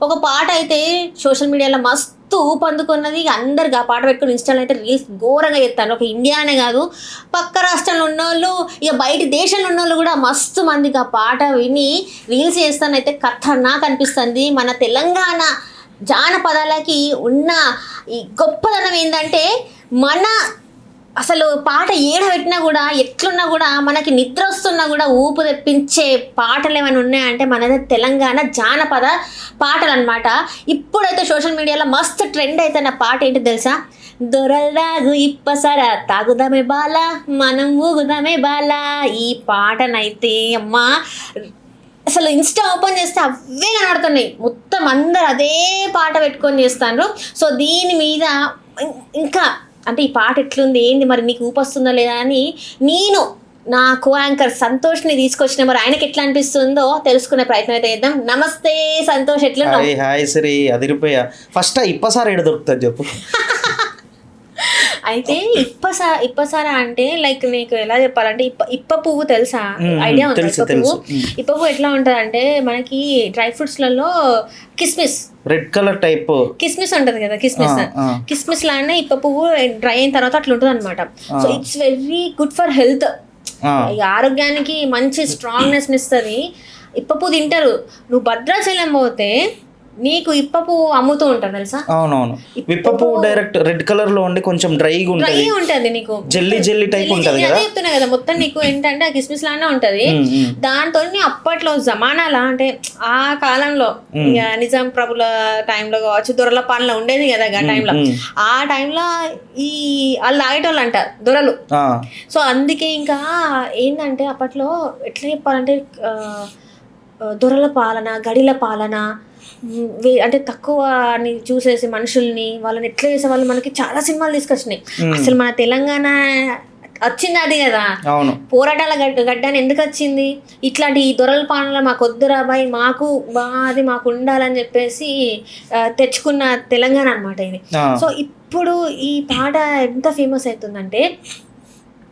ఒక పాట అయితే సోషల్ మీడియాలో మస్తు ఊపందుకున్నది. అందరికి ఆ పాట పెట్టుకుని ఇన్స్టాలో అయితే రీల్స్ ఘోరంగా చేస్తారు. ఒక ఇండియానే కాదు, పక్క రాష్ట్రంలో ఉన్నోళ్ళు, ఇక బయట దేశంలో ఉన్నోళ్ళు కూడా మస్తు మందికి ఆ పాట విని రీల్స్ చేస్తానైతే ఖతర్నాక్ అనిపిస్తుంది. మన తెలంగాణ జానపదాలకి ఉన్న ఈ గొప్పదనం ఏంటంటే, మన అసలు పాట ఏడ పెట్టినా కూడా ఎట్లున్నా కూడా మనకి నిద్ర వస్తున్నా కూడా ఊపు తెప్పించే పాటలు ఏమైనా ఉన్నాయంటే మనది తెలంగాణ జానపద పాటలు అనమాట. ఇప్పుడైతే సోషల్ మీడియాలో మస్తు ట్రెండ్ అవుతున్న పాట ఏంటి తెలుసా? దొరల్దాగు ఇప్పసరా తాగుదామే బాల మనం ఊగుదామే బాల. ఈ పాటనైతే అమ్మా అసలు ఇన్స్టా ఓపెన్ చేస్తే అవే కనబడుతున్నాయి. మొత్తం అందరు అదే పాట పెట్టుకొని చేస్తాను. సో దీని మీద ఇంకా అంటే ఈ పాట ఎట్లుంది ఏంది మరి నీకు ఊపొస్తుందా లేదా అని నేను నా కో యాంకర్ సంతోష్ని తీసుకొచ్చిన, మరి ఆయనకి ఎట్లా అనిపిస్తుందో తెలుసుకునే ప్రయత్నం అయితే చేద్దాం. నమస్తే సంతోష్, ఎట్లా? హాయ్ శ్రీ, అదిరిపోయా. ఫస్ట్ ఇప్పసారి ఎడ దొరుకుతుంది చెప్పు. అయితే ఇప్పసార అంటే లైక్ నీకు ఎలా చెప్పాలంటే ఇప్ప పువ్వు తెలుసా? ఐడియా ఉంది ఇప్ప పువ్వు? ఇప్ప పువ్వు ఎట్లా ఉంటుంది అంటే మనకి డ్రై ఫ్రూట్స్లలో కిస్మిస్, రెడ్ కలర్ టైప్ కిస్మిస్ ఉంటది కదా, కిస్మిస్ లానే ఇప్ప పువ్వు డ్రై అయిన తర్వాత అట్లా ఉంటుంది అనమాట. So it's very good for health, ఆరోగ్యానికి మంచి స్ట్రాంగ్నెస్ ఇస్తుంది. ఇప్ప పువ్వు తింటారు. నువ్వు భద్రాచలం పోతే నీకు ఇప్ప పువ్వు అమ్ముతూ ఉంటారు తెలుసా? అవునవును. ఇప్ప పువ్వు డైరెక్ట్ రెడ్ కలర్ లో ఉండి కొంచెం డ్రైగా ఉంటది, నీకు జెల్లీ టైప్ ఉంటది కదా. చెప్తున్నా కదా, మొత్తం నీకు ఏంటంటే కిస్మిస్ లానే ఉంటది. దాంతో అప్పట్లో జమానాలా అంటే ఆ కాలంలో ఇక నిజాం ప్రభుల టైంలో కావచ్చు, దొరల పాలన ఉండేది కదా ఆ టైంలో. ఆ టైంలో ఈ వాళ్ళు తాగేటోళ్ళు అంట దొరలు. సో అందుకే ఇంకా ఏంటంటే అప్పట్లో ఎట్లా చెప్పాలంటే దొరల పాలన, గడిల పాలన అంటే తక్కువ అని చూసేసి మనుషుల్ని వాళ్ళని ఎట్లా చేసే వాళ్ళు మనకి చాలా సినిమాలు తీసుకొచ్చినాయి. అసలు మన తెలంగాణ వచ్చింది అది కదా, పోరాటాల గడ్డని ఎందుకు వచ్చింది? ఇట్లాంటి ఈ దొరల పాలన మాకు వద్దురా బాయ్, మాకు అది మాకు ఉండాలని చెప్పేసి తెచ్చుకున్న తెలంగాణ అనమాట ఇది. సో ఇప్పుడు ఈ పాట ఎంత ఫేమస్ అవుతుందంటే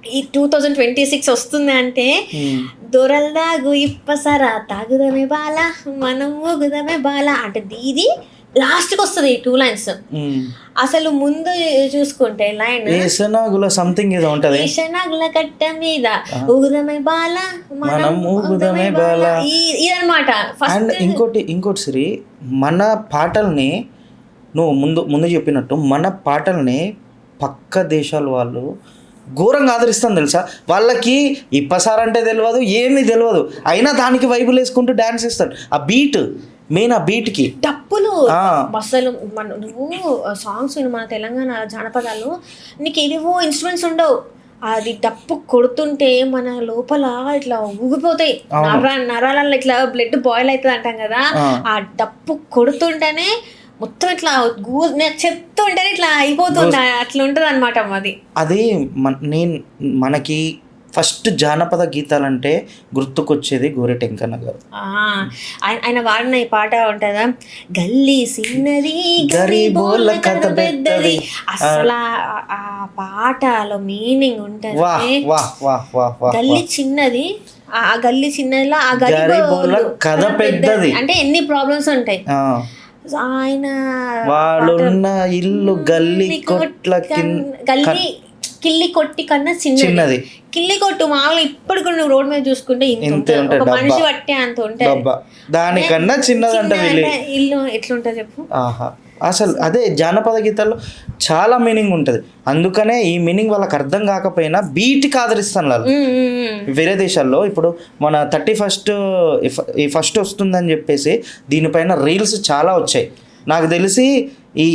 ఈ 2026 వస్తుంది అంటే దొరల్దాగు ఇప్పసరా తాగుదమే బాల మనం ఊగుదమే బాల అంటే ఇది లాస్ట్కి వస్తుంది ఈ 2 lines. అసలు ముందు చూసుకుంటే లైన్ ఏసనాగుల సంథింగ్ ఏదో ఉంటది, ఏసనాగుల కట్ట మీద ఊగుదమే బాల మనం ఊగుదమే బాల, ఇదన్నమాట. అండ్ ఇంకోటి శ్రీ, మన పాటల్ని నువ్వు ముందు చెప్పినట్టు మన పాటల్ని పక్క దేశాల వాళ్ళు ఘోరంగా ఆదరిస్తాను తెలుసా. వాళ్ళకి ఇప్పసార్ అంటే తెలియదు, ఏమీ తెలియదు, అయినా దానికి వైబులు వేసుకుంటూ డాన్స్ ఇస్తాడు. ఆ బీట్ మెయిన్, ఆ బీట్కి డప్పులు అసలు నువ్వు సాంగ్స్ విను, మన తెలంగాణ జానపదాలు నీకు ఏవేవో ఇన్స్ట్రుమెంట్స్ ఉండవు, అది డప్పు కొడుతుంటే మన లోపల ఇట్లా ఊగిపోతాయి నరాలలో, ఇట్లా బ్లడ్ బాయిల్ అవుతుంది అంటాం కదా. ఆ డప్పు కొడుతుంటేనే మొత్తం ఇట్లా చెప్తుంటేనే ఇట్లా అయిపోతుంది, అట్లా ఉంటుంది అనమాట. అది మనకి ఫస్ట్ జానపద గీతాలంటే గుర్తుకొచ్చేది గోరెటెంకన్న గారు. ఆయన వాడిన ఈ పాట ఉంటుందా, గల్లీ సిన్నది గరీబోళ్ళ కథ పెద్దది. అసలు ఆ పాటలో మీనింగ్ ఉంటుంది. గల్లీ చిన్నది, ఆ గల్లీ చిన్నదిలో ఆ గరీబోళ్ళ కథ పెద్దది అంటే ఎన్ని ప్రాబ్లమ్స్ ఉంటాయి. ఆయన వాళ్ళున్న ఇల్లు గల్లీ కిల్లి కొట్టి కన్నా చిన్నది. కిల్లి కొట్టు మామూలు ఇప్పుడు కూడా నువ్వు రోడ్ మీద చూసుకుంటే ఇంత ఒక మనిషి పట్టే అంత ఉంటాయి, దానికన్నా చిన్నదంట ఇల్లు. ఎట్లుంటుంది చెప్పు. అసలు అదే జానపద గీతాల్లో చాలా మీనింగ్ ఉంటుంది. అందుకనే ఈ మీనింగ్ వాళ్ళకి అర్థం కాకపోయినా బీట్కి ఆదరిస్తాను వాళ్ళు. వేరే దేశాల్లో ఇప్పుడు మన 31st వస్తుందని చెప్పేసి దీనిపైన రీల్స్ చాలా వచ్చాయి. నాకు తెలిసి ఈ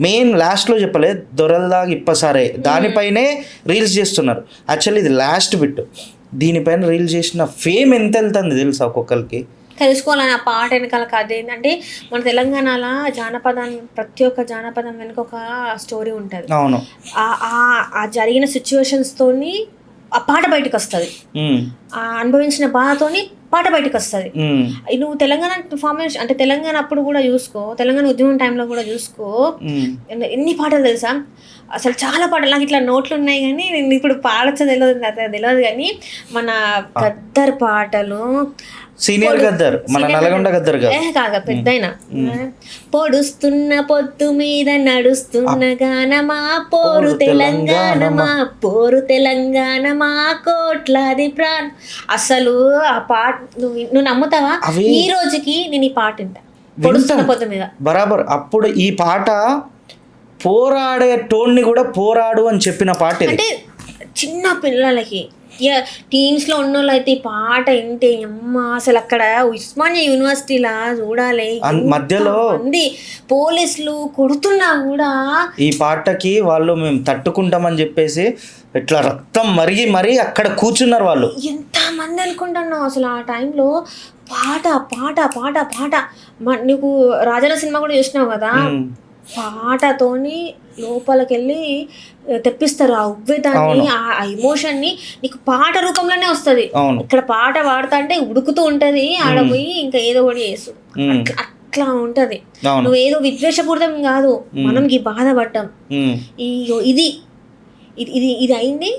మెయిన్ లాస్ట్లో చెప్పలే, దొరల్దాగ్ ఇప్పసారే, దానిపైనే రీల్స్ చేస్తున్నారు. యాక్చువల్లీ ఇది లాస్ట్ బిట్. దీనిపైన రీల్స్ చేసిన ఫేమ్ ఎంత వెళ్తుంది తెలుసా ఒక్కొక్కరికి. తెలుసుకోవాలని ఆ పాట వెనకాల కథ ఏంటంటే, మన తెలంగాణలో ప్రతి ఒక్క జానపదం వెనుక ఒక స్టోరీ ఉంటుంది. అవును. ఆ జరిగిన సిచ్యువేషన్స్తోని ఆ పాట బయటకు వస్తుంది, ఆ అనుభవించిన బాధతోని పాట బయటకు వస్తుంది. నువ్వు తెలంగాణ ఫార్మేషన్ అంటే తెలంగాణ అప్పుడు కూడా చూసుకో, తెలంగాణ ఉద్యమం టైంలో కూడా చూసుకో, ఎన్ని పాటలు తెలుసా. అసలు చాలా పాటలు నాకు ఇట్లా నోట్లు ఉన్నాయి కానీ నేను ఇప్పుడు పాడచ్చో తెలియదు కానీ మన గద్దర్ పాటలు సీనియర్ గద్దర్, మన నల్గొండ గద్దర్ కాదు. కాగా పెద్దయినా. పొడుస్తున్న పొత్తు మీద నడుస్తున్న గానమా పోరు తెలంగాణమా, పోరు తెలంగాణమా కోట్లాది ప్రాణ్. అసలు ఆ పాట నువ్వు నమ్ముతావా, ఈ రోజుకి నేను ఈ పాట వింటా పొడుస్తున్న పొత్తు మీద బరాబర్. అప్పుడు ఈ పాట పోరాడే టోన్ని కూడా పోరాడు అని చెప్పిన పాట ఇది. అంటే చిన్న పిల్లలకి టీమ్స్లో ఉన్న వాళ్ళు అయితే ఈ పాట వింటే అమ్మ అసలు అక్కడ ఉస్మానియా యూనివర్సిటీలా చూడాలి మధ్యలో మంది పోలీసులు కొడుతున్నా కూడా ఈ పాటకి వాళ్ళు మేము తట్టుకుంటామని చెప్పేసి ఇట్లా రక్తం మరిగి మరీ అక్కడ కూర్చున్నారు వాళ్ళు. ఎంత మంది అనుకుంటున్నావు అసలు ఆ టైంలో పాట పాట పాట పాట. నీకు రాజాల సినిమా కూడా చూసినావు కదా, పాటతోని లోపలికి వెళ్ళి తెప్పిస్తారు ఆ ఉవ్వేదాన్ని, ఆ ఎమోషన్ని నీకు పాట రూపంలోనే వస్తుంది. ఇక్కడ పాట పాడుతా అంటే ఉడుకుతూ ఉంటది, ఆడ పోయి ఇంకా ఏదో ఒకటి చేసు అట్లా ఉంటది. నువ్వేదో విద్వేషపూరితం కాదు, మనం ఈ బాధపడ్డాం, ఇది ఇది ఇది అయింది,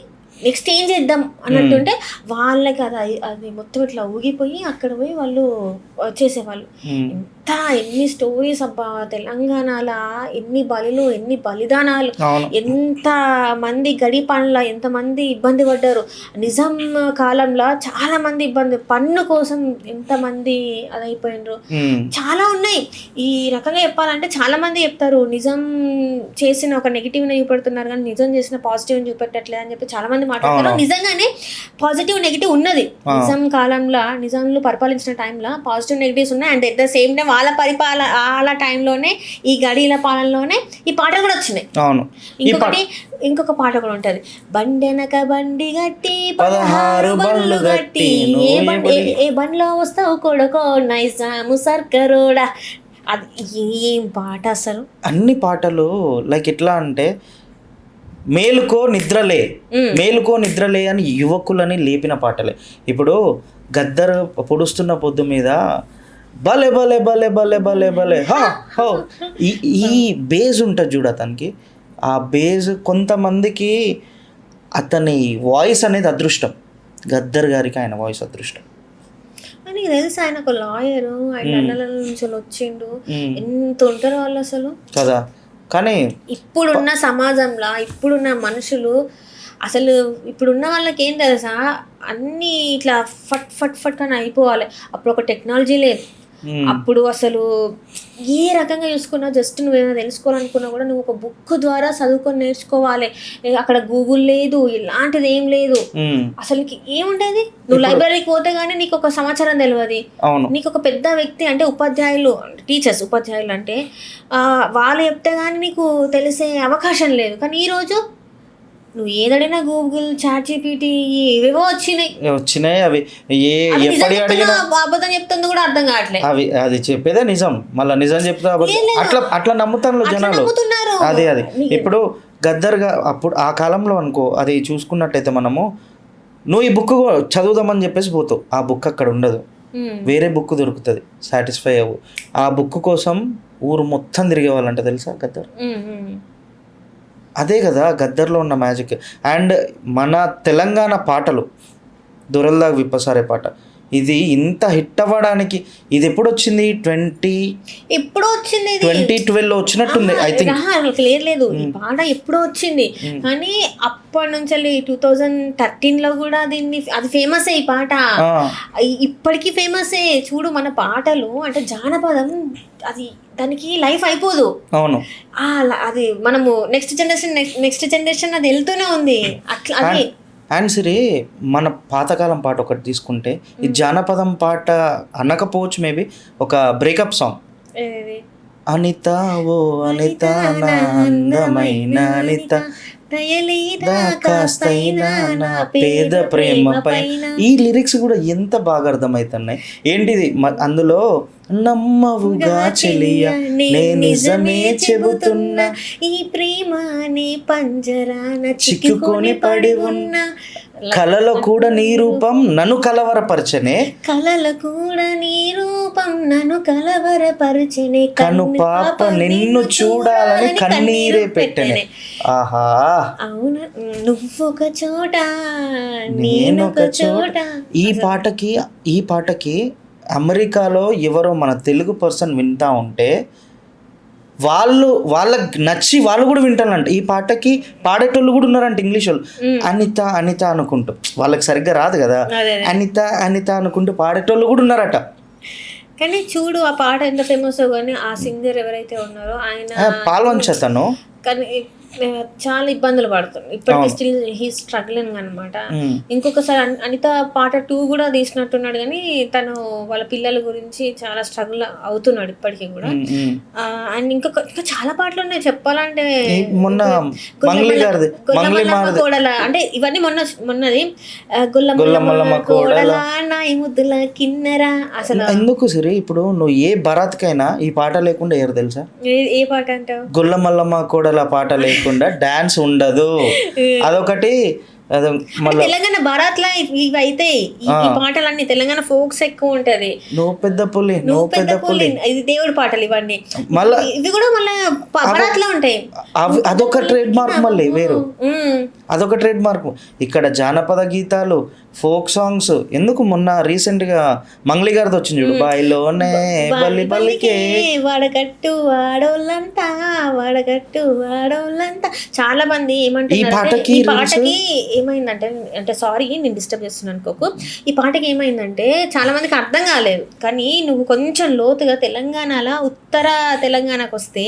నెక్స్ట్ ఏం చేద్దాం అన్నట్టుంటే వాళ్ళకి అది మొత్తం ఇట్లా ఊగిపోయి అక్కడ పోయి వాళ్ళు చేసేవాళ్ళు. ఎన్ని స్టోరీస్ అబ్బా, తెలంగాణలో ఎన్ని బలులు, ఎన్ని బలిదానాలు, ఎంత మంది గడిపండ్ల ఎంతమంది ఇబ్బంది పడ్డారు. నిజాం కాలంలో చాలా మంది ఇబ్బంది, పన్ను కోసం ఎంతమంది అదైపోయినరు. చాలా ఉన్నాయి. ఈ రకంగా చెప్పాలంటే చాలా మంది చెప్తారు నిజాం చేసిన ఒక నెగిటివ్ని చూపెడుతున్నారు కానీ నిజం చేసిన పాజిటివ్ని చూపెట్టట్లేదు అని చెప్పి చాలా మంది మాట్లాడతారు. నిజంగానే పాజిటివ్ నెగిటివ్ ఉన్నది. నిజాం కాలంలో నిజాంలు పరిపాలించిన టైంలో పాజిటివ్ నెగిటివ్స్ ఉన్నాయి. And at the same time వాళ్ళ టైంలోనే ఈ గడిల పాలనలోనే ఈ పాటలు కూడా వచ్చినాయి. ఇంకొక పాట కూడా ఉంటది, బండెనక బండి గట్టి 16 బండ్లు గట్టి ఏ బండ్లో వస్తావు కొడుకో నైజాము సర్కరోడా. అది ఏం పాట అసలు. అన్ని పాటలు లైక్ ఎట్లా అంటే మేలుకో నిద్రలే, మేలుకో నిద్రలే అని యువకులని లేపిన పాటలే. ఇప్పుడు గద్దర్ పొడుస్తున్న పొద్దు మీద భలే భలే భలే భలే భలే భలే హో ఈ బేస్ ఉంటుంది చూడు అతనికి. ఆ బేస్ కొంతమందికి అతని వాయిస్ అనేది అదృష్టం, గద్దర్ గారికి ఆయన వాయిస్ అదృష్టం. నీకు తెలుసు ఆయన ఒక లాయరు, ఆయన లండన్ నుంచి వచ్చిండు, ఎంత ఉంటారు వాళ్ళు అసలు కదా. కానీ ఇప్పుడున్న సమాజంలో ఇప్పుడున్న మనుషులు అసలు ఇప్పుడున్న వాళ్ళకి ఏం తెలుసా, అన్నీ ఇట్లా ఫట్ ఫట్ ఫట్ అని అయిపోవాలి. అప్పుడు ఒక టెక్నాలజీ లేదు. అప్పుడు అసలు ఏ రకంగా చూసుకున్నా జస్ట్ నువ్వేమైనా తెలుసుకోవాలనుకున్నా కూడా నువ్వు ఒక బుక్ ద్వారా చదువుకొని నేర్చుకోవాలి. అక్కడ గూగుల్ లేదు, ఇలాంటిది ఏం లేదు. అసలు ఏముండేది, నువ్వు లైబ్రరీకి పోతే గానీ నీకు ఒక సమాచారం తెలియదు. నీకు ఒక పెద్ద వ్యక్తి అంటే ఉపాధ్యాయులు, టీచర్స్ ఉపాధ్యాయులు అంటే వాళ్ళు చెప్తే కానీ నీకు తెలిసే అవకాశం లేదు. కానీ ఈరోజు నువ్వు ఏదైనా గూగుల్, చాట్ జీపీటీ ఏవేవో వచ్చినాయి. అవి ఎప్పటి అడిగినా అబద్ధం చెప్తుంది కూడా అర్థం కావట్లేదు. అది చెప్పేదే నిజం, మళ్ళీ నిజం చెప్తా అట్లా నమ్ముతారు జనాలు. అదే ఇప్పుడు గద్దర్గా అప్పుడు ఆ కాలంలో అనుకో, అది చూసుకున్నట్టయితే మనము నువ్వు ఈ బుక్ చదువుదామని చెప్పేసి పోతావు, ఆ బుక్ అక్కడ ఉండదు, వేరే బుక్ దొరుకుతుంది, సాటిస్ఫై అవ్వు. ఆ బుక్ కోసం ఊరు మొత్తం తిరిగేవాళ్ళంట తెలుసా గద్దర్. అదే కదా గద్దర్లో ఉన్న మ్యాజిక్. అండ్ మన తెలంగాణ పాటలు, దొరల్దాగ్ విప్పసారే పాట, ఇది ఇంత హిట్ అవ్వడానికి ఇది ఎప్పుడు వచ్చింది? 2012 వచ్చినట్టుంది ఐ థింక్. లేదు ఈ పాట ఎప్పుడో వచ్చింది, కానీ అప్పటి నుంచి 2013లో కూడా దీన్ని అది ఫేమస్ ఈ పాట, ఇప్పటికీ ఫేమసే. చూడు మన పాటలు అంటే జానపదం, అది దానికి లైఫ్ అయిపోదు. అవును, అది మనము నెక్స్ట్ జనరేషన్ అది వెళ్తూనే ఉంది అట్లా. అది అండ్ సిరి మన పాతకాలం పాట ఒకటి తీసుకుంటే, ఈ జానపదం పాట అనకపోవచ్చు, మేబీ ఒక బ్రేకప్ సాంగ్, అనిత ఓ అనిత నా అందమైన అనిత నా పేద ప్రేమపై. ఈ లిరిక్స్ కూడా ఎంత బాగా అర్థమవుతున్నాయి. ఏంటిది అందులో, నమ్మవుగా చెలియ నే నిజమే చెబుతున్నా, ఈ ప్రేమ నీ పంజరాన చిక్కుకొని పడి ఉన్న, కలలో కూడా నీ రూపం నన్ను కలవరపరచనే, కలలో కూడా నీ రూపం నన్ను కలవరపరచనే, కను పాప నిన్ను చూడాలని కన్నీరే పెట్టనే. ఆహా, అవును, నువ్వొక చోట నేనొక చోట. ఈ పాటకి అమెరికాలో ఎవరో మన తెలుగు పర్సన్ వింటా ఉంటే వాళ్ళకి నచ్చి వాళ్ళు కూడా వింటారంట. ఈ పాటకి పాడేటోళ్ళు కూడా ఉన్నారంట ఇంగ్లీష్ వాళ్ళు. అనిత అనిత అనుకుంటూ, వాళ్ళకి సరిగ్గా రాదు కదా, అనిత అనిత అనుకుంటూ పాడేటోళ్ళు కూడా ఉన్నారట. కానీ చూడు ఆ పాట ఎంత ఫేమస్ కానీ ఆ సింగర్ ఎవరైతే ఉన్నారో ఆయన పాల్వంచతను కానీ చాలా ఇబ్బందులు పడుతుంది ఇప్పటికీ. స్టిల్ హీ స్ట్రగ్లింగ్ అనమాట. ఇంకొకసారి అనిత పాట 2 కూడా తీసినట్టున్నాడు కానీ తను వాళ్ళ పిల్లల గురించి చాలా స్ట్రగుల్ అవుతున్నాడు ఇప్పటికీ కూడా. అండ్ ఇంకా చాలా పాటలు ఉన్నాయి చెప్పాలంటే. మొన్న కోడల అంటే ఇవన్నీ మొన్నది గొల్లమల్లమ్మ కోడల నాయి ముద్దుల కిన్నెరా. అసలు ఎందుకు సిరి ఇప్పుడు నువ్వు ఏ భరత్కైనా ఈ పాట లేకుండా ఎవరు తెలుసా? ఏ పాట అంటావు? గొల్లమల్లమ్మ కోడల పాట లేకుండా డాన్స్ ఉండదు. అదొకటి. తెలంగాణ భారత్ లా ఇవి అయితే ఈ పాటలన్నీ తెలంగాణ ఫోక్స్ ఎక్కువ ఉంటది. నువ్వు పెద్ద పులి, నువ్వు పెద్ద పులి, ఇది దేవుడి పాటలు ఇవన్నీ. మళ్ళీ ఇవి కూడా మళ్ళీ భారత్ లో ఉంటాయి. అదొక ట్రేడ్ మార్క్. మళ్ళీ వేరు అదొక ట్రేడ్ మార్క్. ఇక్కడ జానపద గీతాలు, ఫోక్ సాంగ్స్. ఎందుకు మొన్న రీసెంట్ గా మంగ్లీ గారిది వచ్చింది చూడు, బాయిలోనే బల్లి బల్లికే వాడగట్టు వాడోళ్ళంతా వాడగట్టు వాడోళ్ళంతా. చాలా మంది ఏమంటారు ఈ పాటకి ఏమైందంటే, అంటే సారీ నేను డిస్టర్బ్ చేస్తున్నాను అనుకోకు, ఈ పాటకి ఏమైందంటే చాలా మందికి అర్థం కాలేదు. కానీ నువ్వు కొంచెం లోతుగా తెలంగాణలో ఉత్తర తెలంగాణకు వస్తే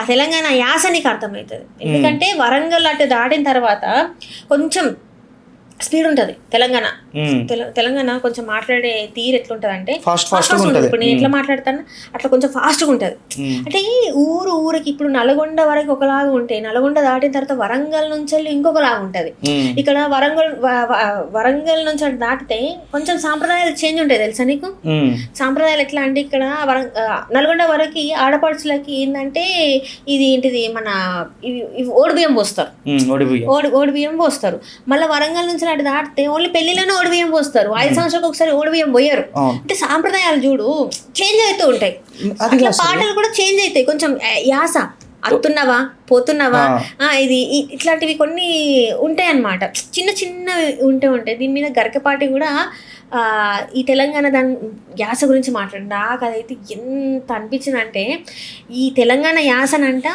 ఆ తెలంగాణ యాస నీకు అర్థమవుతుంది. ఎందుకంటే వరంగల్ అటు దాటిన తర్వాత కొంచెం స్పీడ్ ఉంటుంది తెలంగాణ. తెలంగాణ కొంచెం మాట్లాడే తీరు ఎట్లుంటది అంటే ఫాస్ట్ ఉంటుంది. ఇప్పుడు నేను ఎట్లా మాట్లాడతాను అట్లా కొంచెం ఫాస్ట్గా ఉంటుంది. అంటే ఊరికి ఇప్పుడు నల్గొండ వరకు ఒకలాగా ఉంటాయి, నల్గొండ దాటిన తర్వాత వరంగల్ నుంచి వెళ్ళి ఇంకొకలాగా ఉంటుంది. ఇక్కడ వరంగల్ నుంచి అటు దాటితే కొంచెం సాంప్రదాయాలు చేంజ్ ఉంటాయి తెలుసా నీకు? సాంప్రదాయాలు ఎట్లా అంటే ఇక్కడ నల్గొండ వరకు ఆడపడుచులకి ఏంటంటే ఇది ఏంటిది మన ఓడి బియ్యం పోస్తారు, ఓడి బియ్యం పోస్తారు. మళ్ళీ వరంగల్ నుంచి అటు దాటితే ఓన్లీ పెళ్లిలోనే ఓడి బియ్యం పోస్తారు. 5 సంవత్సరాలకు ఒకసారి ఓడి బియ్యం పోయారు. అంటే సాంప్రదాయాలు చూడు చేంజ్ అవుతూ ఉంటాయి. అట్లా పాటలు కూడా చేంజ్ అవుతాయి. కొంచెం యాస అత్తున్నావా పోతున్నావా ఇది ఇట్లాంటివి కొన్ని ఉంటాయి అన్నమాట. చిన్న ఉంటాయి. దీని మీద గరకపాటి కూడా ఈ తెలంగాణ దాని యాస గురించి మాట్లాడి నాకు అదైతే ఎంత అనిపించిందంటే, ఈ తెలంగాణ యాసనంట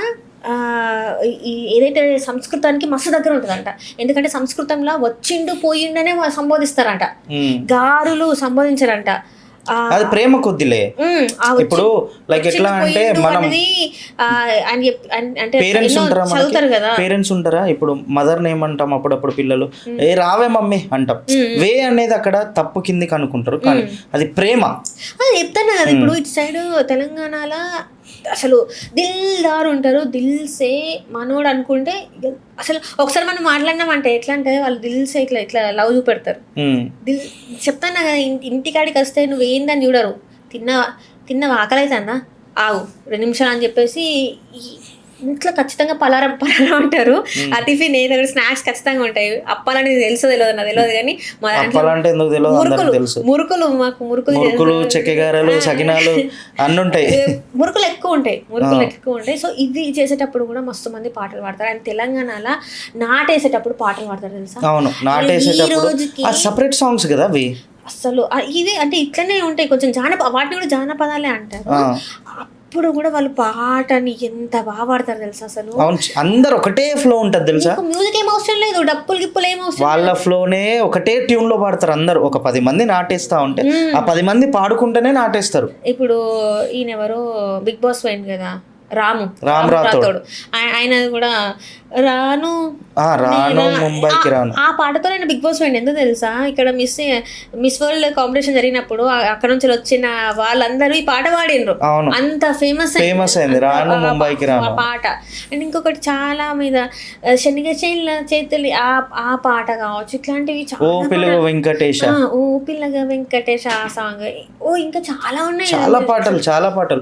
ఏదైతే సంస్కృతానికి మస్తు దగ్గర ఉంటుందంట. ఎందుకంటే సంస్కృతంలో వచ్చిండు పోయిండనే సంబోధిస్తారంట, గారులు సంబోధించారంట. అది ప్రేమ కొద్దిలే. ఇప్పుడు లైక్ ఎట్లా అంటే మనం పేరెంట్స్ ఉంటారా, చదువుతారు కదా పేరెంట్స్ ఉంటారా, ఇప్పుడు మదర్ నేమ్ అంటాం అప్పుడప్పుడు పిల్లలు, ఏ రావే మమ్మీ అంటాం. వే అనేది అక్కడ తప్పు కిందికి అనుకుంటారు, కానీ అది ప్రేమ. అది చెప్తాను కదా. ఇప్పుడు ఇటు సైడ్ తెలంగాణలో అసలు దిల్దార్ ఉంటారు, దిల్సే మనోడు అనుకుంటే అసలు ఒకసారి మనం మాట్లాడినామంటే ఎట్లా అంటే వాళ్ళు దిల్సే ఇట్లా లవ్ చూపెడతారు. చెప్తాను కదా, ఇంటికాడికి వస్తే నువ్వు ఏందని చూడరు. తిన్నవా ఆకలి అవుతుందా ఆగు 2 నిమిషాలు అని చెప్పేసి ఇంట్లో ఖచ్చితంగా పలారం అంటారు. ఆ టిఫిన్ ఏదో స్నాక్స్ ఖచ్చితంగా ఉంటాయి. అప్పాలని తెలియదు నాకు తెలియదు కానీ మా మురుకులు మాకు మురుకులు చెక్కగారలు సకినాలు అన్ని ఉంటాయి. మురుకులు ఎక్కువ ఉంటాయి. సో ఇవి చేసేటప్పుడు కూడా మస్తు మంది పాటలు పాడతారు. అండ్ తెలంగాణలో నాటేసేటప్పుడు పాటలు పాడతారు తెలుసా? అవును, నాటేసేటప్పుడు సెపరేట్ సాంగ్స్ కదా అవి. అసలు ఇవి అంటే ఇట్లనే ఉంటాయి కొంచెం వాటిని కూడా జానపదాలే అంటారు. అప్పుడు కూడా వాళ్ళు పాటని ఎంత బాగా పాడతారు తెలుసా? అసలు అందరు ఒకటే ఫ్లో ఉంటది తెలుసా? మ్యూజిక్ ఏం అవసరం లేదు, డప్పులు గిప్పులు ఏం అవసరం. వాళ్ళ ఫ్లోనే ఒకటే ట్యూన్ లో పాడతారు అందరు. ఒక 10 మంది నాటేస్తా ఉంటే ఆ 10 మంది పాడుకుంటేనే నాటేస్తారు. ఇప్పుడు ఈయన ఎవరో బిగ్ బాస్ పోయింది కదా, రామ్ రాథోడ్, ఆయన కూడా రాను ముంబైకి రాను ఆ పాటతో నేను బిగ్ బాస్ పోయింది. ఎందుకు తెలుసా? ఇక్కడ మిస్ వరల్డ్ కాంపిటీషన్ జరిగినప్పుడు అక్కడ నుంచి వచ్చిన వాళ్ళందరూ ఈ పాట పాడినరు. అంత ఫేమస్ అయింది రాను ముంబైకి రాను పాట. అండ్ ఇంకొకటి చాలా మీద శనిగ చేతులు ఆ పాట కావచ్చు, ఇట్లాంటివి ఓ పిల్లగా వెంకటేష్ ఆ సాంగ్. ఇంకా చాలా ఉన్నాయి, చాలా పాటలు.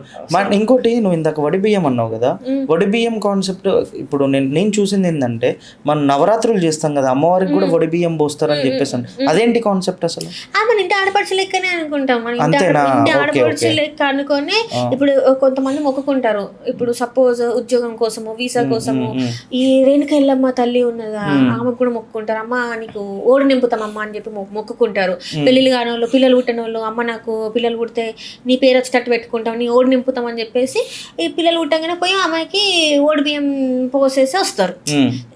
ఇంకోటి నువ్వు ఇందాక వడి బియ్యం అన్నావు కదా, వడి బియ్యం కాన్సెప్ట్ ఇప్పుడు నేను చూసింది ఏంటంటే మనం నవరాత్రులు చేస్తాం కదా, అమ్మవారికి కూడా వడి బియ్యం పోస్తారని చెప్పేసి అదేంటి కాన్సెప్ట్ అసలు? మన ఇంటి ఆడపడుచు లెక్కనే అనుకుంటాం, మన అంతేనా? ఇంటి ఓకే, ఆడపడుచు ఓకే. లెక్క అనుకొని ఇప్పుడు కొంతమంది మొక్కుకుంటారు. ఇప్పుడు సపోజ్ ఉద్యోగం కోసము, వీసా కోసము, ఈ రేణుక ఎల్లమ్మ తల్లి ఉన్నదా ఆమెకు కూడా మొక్కుకుంటారు. అమ్మ నీకు ఓడి నింపుతామమ్మా అని చెప్పి మొక్కుకుంటారు. పెళ్ళిళ్ళు కాని వాళ్ళు, పిల్లలు పుట్టిన వాళ్ళు, అమ్మ నాకు పిల్లలు పుడితే నీ పేరు వచ్చేటట్టు పెట్టుకుంటాం, నీ ఓడి నింపుతాం అని చెప్పేసి ఈ పిల్లలు పుట్టగానే పోయి అమ్మాయికి ఓడి బియ్యం పోసేసి వస్తారు.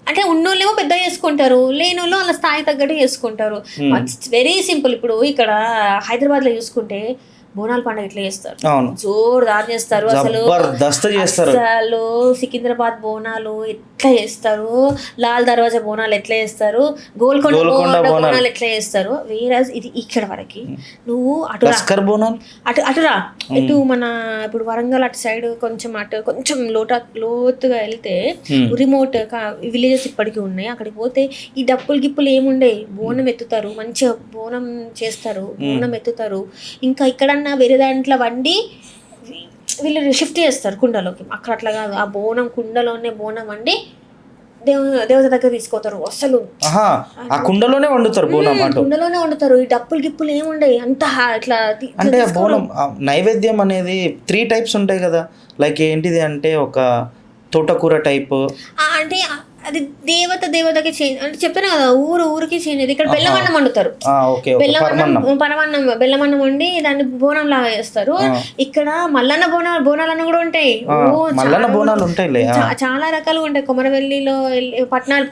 అంటే ఉన్నోళ్ళేమో పెద్ద చేసుకుంటారు, లేనోళ్ళు వాళ్ళ స్థాయి తగ్గట్టు చేసుకుంటారు. Very simple. ఇప్పుడు ఇక్కడ హైదరాబాద్ లో చూసుకుంటే బోనాల పండుగ ఎట్లా చేస్తారు, జోరుదారు చేస్తారు. అసలు అసలు సికింద్రాబాద్ బోనాలు ఎట్లా చేస్తారు, లాల్ దర్వాజా బోనాలు ఎట్లా చేస్తారు, గోల్కొండ బోనాలు ఎట్లా చేస్తారు. వేరే ఇది ఇక్కడ వరకు నువ్వు అటురా ఇటు మన ఇప్పుడు వరంగల్ అటు సైడ్ కొంచెం లోతుగా వెళ్తే రిమోట్ విలేజెస్ ఇప్పటికీ ఉన్నాయి. అక్కడికి పోతే ఈ డప్పులు గిప్పులు ఏముండయి, బోనం ఎత్తుతారు, మంచిగా బోనం చేస్తారు, బోనం ఎత్తుతారు. ఇంకా ఇక్కడ వేరే దాంట్లో వండి వీళ్ళు షిఫ్ట్ చేస్తారు కుండలోకి. అక్కడ అట్లా కాదు, ఆ బోనం కుండలోనే బోనం వండి దేవత దగ్గర తీసుకోతారు. అసలు ఆ కుండలోనే వండుతారు, కుండలోనే వండుతారు. ఈ డప్పులు గిప్పులు ఏముండయి, అంత ఇట్లా. అంటే బోనం నైవేద్యం అనేది 3 types ఉంటాయి కదా, లైక్ ఏంటిది అంటే ఒక తోటకూర టైప్, అంటే అది దేవతకి చేంజ్ అంటే చెప్తాను కదా, ఊరికి చేంజ్. ఇక్కడ బెల్లమన్నం వండుతారు, బెల్లమన్నం వండి దాన్ని బోనం లాగా చేస్తారు. ఇక్కడ మల్లన్న బోనాలన్న కూడా ఉంటాయి. చాలా రకాలుగా ఉంటాయి.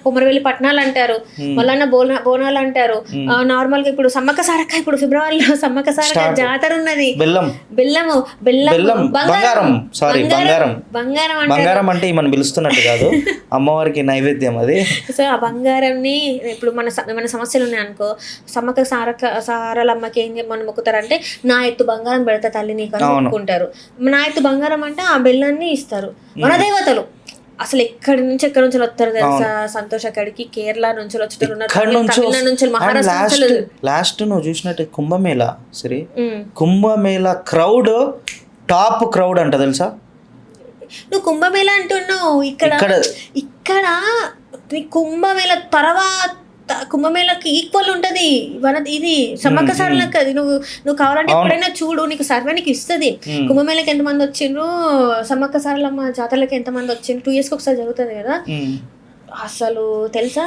కొమరవెల్లి పట్నాలు అంటారు, మల్లన్న బోనాలు అంటారు. నార్మల్ గా ఇప్పుడు సమ్మక్క సారక్క, ఇప్పుడు ఫిబ్రవరిలో సమ్మక్క సారక్క జాతర ఉన్నది. బెల్లం బంగారం అంటే మనం పిలుస్తున్నట్టు కాదు, అమ్మవారికి నైవేద్యం అది. సో ఆ బంగారంని ఇప్పుడు మన సమస్యలు ఉన్నాయనుకో, సమ్మక్క సారలమ్మకి ఏం చెప్పమని మొక్కుతారంటే, నా ఎత్తు బంగారం పెడతా తల్లి నీకు అని మొక్కుకుంటారు. నా ఎత్తు బంగారం అంటే ఆ బెల్లాన్ని ఇస్తారు. మన దేవతలు అసలు ఎక్కడి నుంచి వస్తారు తెలుసా? సంతోష్ అక్కడికి కేరళ నుంచి వచ్చేటోళ్ళు, తమిళనాడు నుంచి, మహారాష్ట్ర. లాస్ట్ నువ్వు చూసినట్టు కుంభమేళా, సరే కుంభమేళా క్రౌడ్ టాప్ క్రౌడ్ అంట తెలుసా? నువ్వు కుంభమేళ అంటున్నావు, ఇక్కడ కుంభమేళ తర్వాత కుంభమేళకి ఈక్వల్ ఉంటది ఇది సమ్మక్క సారలకి. అది నువ్వు కావాలంటే ఎప్పుడైనా చూడు, నీకు సర్వే నీకు ఇస్తుంది. కుంభమేళకి ఎంతమంది వచ్చిండ్రు, సమ్మక్క సారలమ్మ జాతరలకి ఎంతమంది వచ్చిండ్రు, 2 years ఒకసారి జరుగుతుంది కదా. అసలు తెలుసా,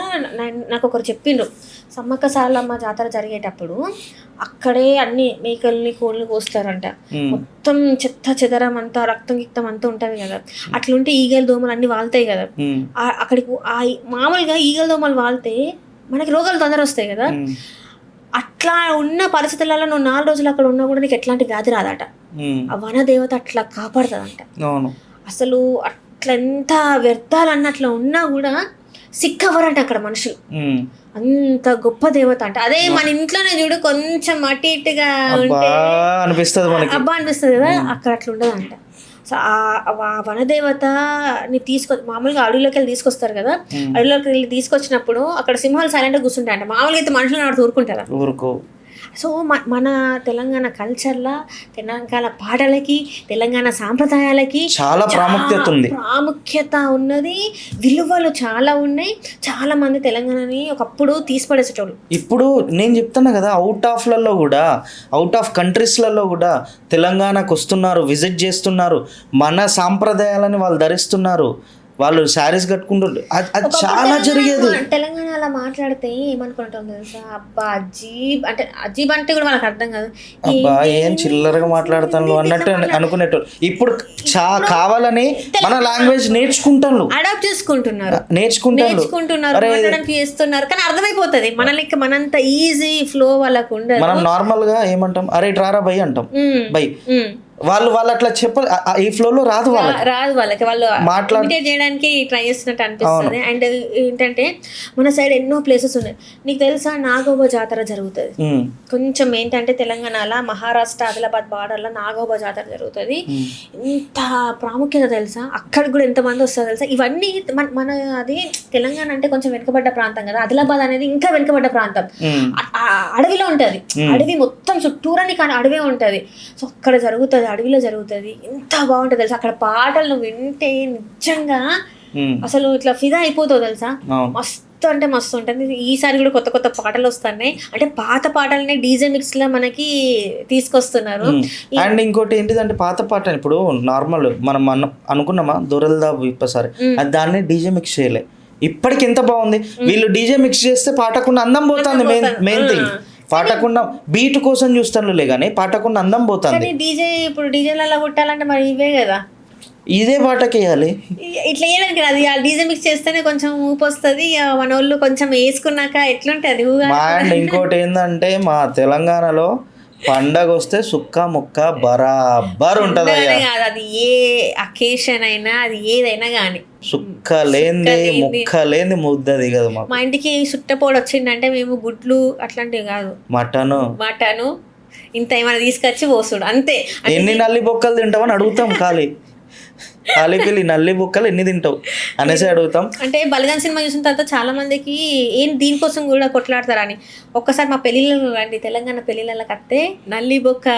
నాకు ఒకరు చెప్పిండ్రు, సమ్మక్క సారలమ్మ జాతర జరిగేటప్పుడు అక్కడే అన్ని మేకల్ని కోళ్ళని కోస్తారంట. మొత్తం చెత్త చెదరం అంతా, రక్తం గిక్తం అంతా ఉంటది కదా. అట్లుంటే ఈగలు దోమలు అన్ని వాళ్తాయి కదా. అక్కడికి మామూలుగా ఈగల దోమలు వాళ్తే మనకి రోగాలు తొందర వస్తాయి కదా. అట్లా ఉన్న పరిస్థితులలో నువ్వు 4 రోజులు అక్కడ ఉన్నా కూడా నీకు ఎట్లాంటి వ్యాధి రాదట. ఆ వనదేవత అట్లా కాపాడుతుందంట. అసలు అట్లా ఎంత వ్యర్థాలు అన్నట్లు ఉన్నా కూడా సిక్ అవ్వరంట అక్కడ మనుషులు. అంత గొప్ప దేవత అంట. అదే మన ఇంట్లోనే చూడు, కొంచెం అటు ఇటుగా ఉంటే అబ్బా అనిపిస్తుంది కదా, అక్కడ అట్లా ఉండదు అంట. సో ఆ వనదేవతని మామూలుగా అడవిలోకి వెళ్ళి తీసుకొస్తారు కదా, అడవిలోకి వెళ్ళి తీసుకొచ్చినప్పుడు అక్కడ సింహాలు సైలెంట్గా కూర్చుంటాయంట. మామూలుగా అయితే మనుషులు ఆడుతూ ఊరుకుంటారా? సో మన తెలంగాణ కల్చర్లో, తెలంగాణ పాటలకి, తెలంగాణ సాంప్రదాయాలకి చాలా ప్రాముఖ్యత ఉన్నది, విలువలు చాలా ఉన్నాయి. చాలా మంది తెలంగాణని ఒకప్పుడు తీసిపడేసేటోళ్ళు. ఇప్పుడు నేను చెప్తున్నా కదా, అవుట్ ఆఫ్ కంట్రీస్లలో కూడా తెలంగాణకు వస్తున్నారు, విజిట్ చేస్తున్నారు, మన సాంప్రదాయాలని వాళ్ళు ధరిస్తున్నారు, వాళ్ళు శారీస్ కట్టుకుంటారు. అది చాలా జరిగేది. తెలంగాణలో మాట్లాడితే ఏమనుకుంటాం తెలుసా, అబ్బా అజీబ్ అంటే కూడా వాళ్ళకి అర్థం కాదు, అబ్బా ఏం చిల్లరగా మాట్లాడతాను అన్నట్టు అనుకునేటోళ్ళు. ఇప్పుడు కావాలని మన లాంగ్వేజ్ నేర్చుకుంటాను, అడాప్ట్ చేసుకుంటున్నారు, చేస్తున్నారు. కానీ అర్థమైపోతుంది మనంత ఈజీ ఫ్లో వాళ్ళకు ఉండదు. మనం నార్మల్ గా ఏమంటాం, అరే రారా బై అంటాం, బై. వాళ్ళు అట్లా చెప్పాలి, ఈ ఫ్లోలో రాదు వాళ్ళకి వాళ్ళు ఇమిటేట్ చేయడానికి ట్రై చేస్తున్నట్టు అనిపిస్తుంది. అండ్ ఏంటంటే మన సైడ్ ఎన్నో ప్లేసెస్ ఉన్నాయి. నీకు తెలుసా, నాగోబా జాతర జరుగుతుంది. కొంచెం ఏంటంటే తెలంగాణలో మహారాష్ట్ర ఆదిలాబాద్ బార్డర్లో నాగోబా జాతర జరుగుతుంది. ఎంత ప్రాముఖ్యత తెలుసా, అక్కడికి కూడా ఎంతమంది వస్తారు తెలుసా. ఇవన్నీ మన అది తెలంగాణ అంటే కొంచెం వెనుకబడ్డ ప్రాంతం కదా, ఆదిలాబాద్ అనేది ఇంకా వెనుకబడ్డ ప్రాంతం. అడవిలో ఉంటది, అడవి మొత్తం చుట్టూరని కానీ అడవే ఉంటది. సో అక్కడ జరుగుతుంది, అడవిలో జరుగుతుంది. ఎంత బాగుంటుంది తెలుసు. అక్కడ పాటలు వింటే నిజంగా అసలు ఇట్లా ఫిదా అయిపోతావు తెలుసా, అవును. మస్తు అంటే మస్తు ఉంటుంది. ఈసారి కూడా కొత్త కొత్త పాటలు వస్తున్నాయి, అంటే పాత పాటలనే డీజే మిక్స్ లా మనకి తీసుకొస్తున్నారు. అండ్ ఇంకోటి ఏంటిదంటే పాత పాట ఇప్పుడు నార్మల్ మనం అనుకున్నామా దొరలదా విప్పసారి, అది దాన్ని డీజే మిక్స్ చేయలే, ఇప్పటికి ఎంత బాగుంది. వీళ్ళు డీజే మిక్స్ చేస్తే పాటకుండా అందం పోతుంది. మెయిన్ థింగ్ పాటకుండా బీట్ కోసం చూస్తానులే కానీ పాటకుండా అందం పోతుంది. డీజే ఇప్పుడు డీజేలలో కొట్టాలంటే మరి ఇవే కదా, ఇదే పాటకి వేయాలి. ఇట్లా వేయడానికి అది ఆ డీజే మిక్స్ చేస్తేనే కొంచెం ఊపు వస్తుంది. మన వాళ్ళు కొంచెం వేసుకున్నాక ఎట్లుంటది. అండ్ ఇంకోటి ఏంటంటే మా తెలంగాణలో పండగ వస్తే సుక్క ముక్క బరాబర్ ఉంటుంది. అది ఏ అకేషన్ అయినా అది ఏదైనా కానీ సుక్క లేనిది ముక్క లేనిది ముద్దది కదా. మా ఇంటికి సుట్టపోడు వచ్చిందంటే మేము గుడ్లు అట్లాంటివి కాదు, మటను ఇంత ఏమైనా తీసుకొచ్చి పోసుడు అంతే. ఎన్ని నల్లి బొక్కలు తింటామని అడుగుతాం. ఖాళీ పిల్లి నల్లి బొక్కలు ఎన్ని తింటావు అనేసి అడుగుతాం. అంటే బలగన్ సినిమా చూసిన తర్వాత చాలా మందికి ఏం దీనికోసం కూడా కొట్లాడతారని. ఒక్కసారి మా పెళ్లిళ్ళు రండి, తెలంగాణ పెళ్లిళ్ళకి వస్తే నల్లి బొక్క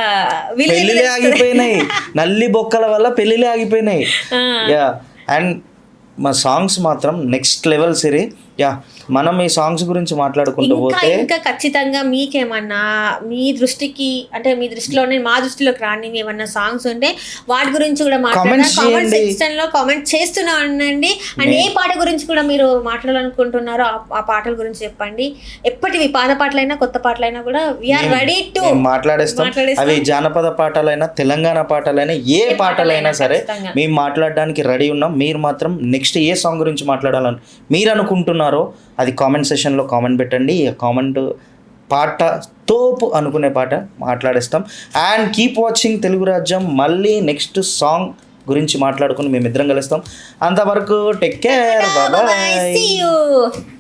పెళ్లిలే ఆగిపోయినాయి. నల్లి బొక్కల వల్ల పెళ్లిలే ఆగిపోయినాయి. యా అండ్ మా సాంగ్స్ మాత్రం నెక్స్ట్ లెవెల్ సిరి. యా మనం ఈ సాంగ్స్ గురించి మాట్లాడుకుంటూ పోతే ఇంకా ఖచ్చితంగా మీకేమన్నా మీ దృష్టికి అంటే మీ దృష్టిలోనే మా దృష్టిలోకి రాని ఏమన్నా సాంగ్స్ ఉంటే వాటి గురించి కూడా కామెంట్ సెక్షన్ లో కామెంట్ చేస్తూనే ఉండండి. అండ్ ఏ పాట గురించి కూడా మీరు మాట్లాడాలనుకుంటున్నారో ఆ పాటల గురించి చెప్పండి. ఎప్పటివి పాత పాటలైనా కొత్త పాటలైనా కూడా వీఆర్ రెడీ టు మాట్లాడేస్తాం. అవి జానపద పాటలైనా తెలంగాణ పాటలైనా ఏ పాటలైనా సరే మేము మాట్లాడడానికి రెడీ ఉన్నాం. మీరు మాత్రం నెక్స్ట్ ఏ సాంగ్ గురించి మాట్లాడాలని మీరు అనుకుంటున్నారో అది కామెంట్ సెషన్లో కామెంట్ పెట్టండి. కామెంట్ పాట తోపు అనుకునే పాట మాట్లాడేస్తాం. అండ్ కీప్ వాచింగ్ తెలుగు రాజ్యం. మళ్ళీ నెక్స్ట్ సాంగ్ గురించి మాట్లాడుకుని మేమిద్దరం కలుస్తాం. అంతవరకు టేక్ కేర్, బాయ్.